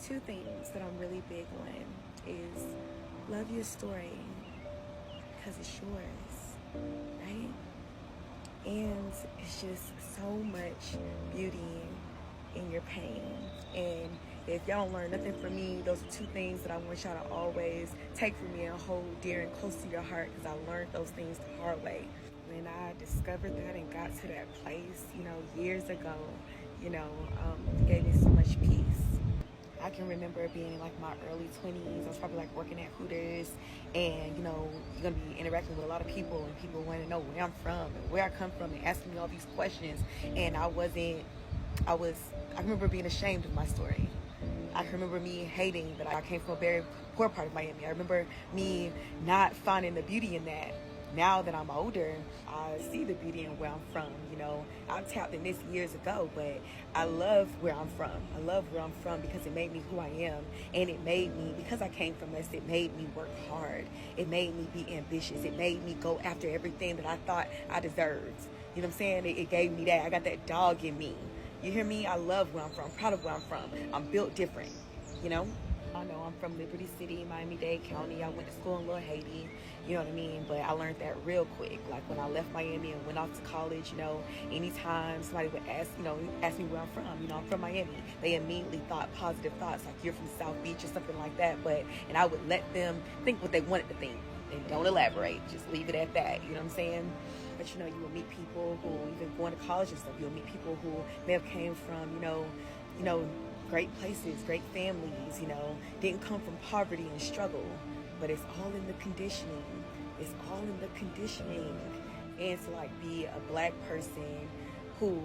two things that I'm really big on is love your story because it's yours, right? And it's just so much beauty in your pain. And if y'all don't learn nothing from me, those are two things that I want y'all to always take from me and hold dear and close to your heart, because I learned those things the hard way. When I discovered that and got to that place, years ago, it gave me so much peace. I can remember being in like my early 20s. I was probably like working at Hooters, and you're gonna be interacting with a lot of people, and people want to know where I'm from and where I come from and asking me all these questions. And I remember being ashamed of my story. I remember me hating that I came from a very poor part of Miami. I remember me not finding the beauty in that. Now that I'm older, I see the beauty in where I'm from. I tapped in this years ago, but I love where I'm from. I love where I'm from because it made me who I am. And it made me, because I came from this, it made me work hard. It made me be ambitious. It made me go after everything that I thought I deserved. You know what I'm saying? It gave me that. I got that dog in me. You hear me? I love where I'm from. I'm proud of where I'm from. I'm built different, I know I'm from Liberty City, Miami-Dade County. I went to school in Little Haiti, you know what I mean? But I learned that real quick. Like when I left Miami and went off to college, anytime somebody would ask me where I'm from, I'm from Miami. They immediately thought positive thoughts, like you're from South Beach or something like that. And I would let them think what they wanted to think and don't elaborate. Just leave it at that, you know what I'm saying? But you will meet people who, even going to college and stuff, you'll meet people who may have came from, great places, great families, didn't come from poverty and struggle, but it's all in the conditioning. It's all in the conditioning. And to be a black person who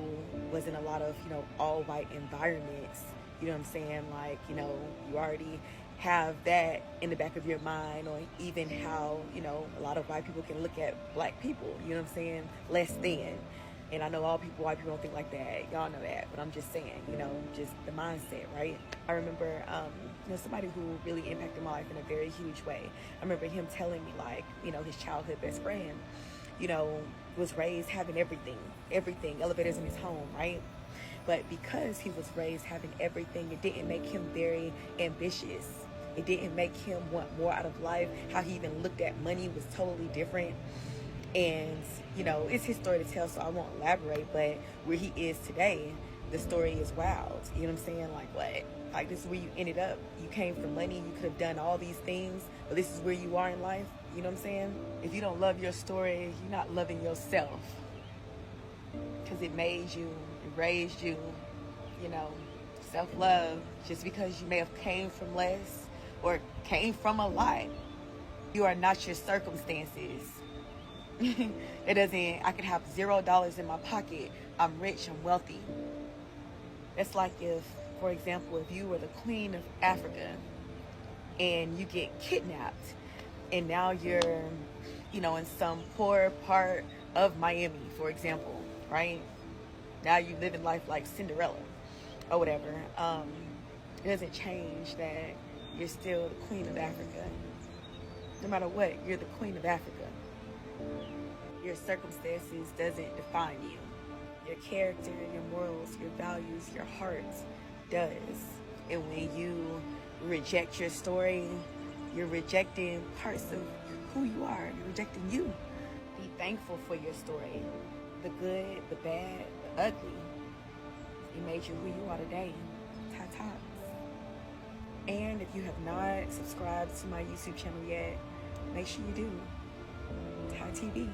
was in a lot of, all white environments, you know what I'm saying? You already have that in the back of your mind, or even how, a lot of white people can look at black people, you know what I'm saying? Less than. And I know white people don't think like that. Y'all know that. But I'm just saying, just the mindset, right? I remember, somebody who really impacted my life in a very huge way. I remember him telling me, his childhood best friend, was raised having everything, elevators in his home, right? But because he was raised having everything, it didn't make him very ambitious. It didn't make him want more out of life. How he even looked at money was totally different. And, it's his story to tell, so I won't elaborate, but where he is today, the story is wild. You know what I'm saying? What? This is where you ended up. You came from money. You could have done all these things, but this is where you are in life. You know what I'm saying? If you don't love your story, you're not loving yourself. Because it made you, it raised you, self-love. Just because you may have came from less or came from a lot, you are not your circumstances. I could have $0 in my pocket. I'm rich, I'm wealthy. That's like if, for example, if you were the queen of Africa and you get kidnapped and now you're, in some poor part of Miami, for example, right? Now you live in life like Cinderella or whatever. It doesn't change that you're still the queen of Africa. No matter what, you're the queen of Africa. Your circumstances doesn't define you. Your character, your morals, your values, your heart does. And when you reject your story, you're rejecting parts of who you are. You're rejecting you. Be thankful for your story. The good, the bad, the ugly. It made you who you are today. TyTalks. And if you have not subscribed to my YouTube channel yet, make sure you do. TyTeaV.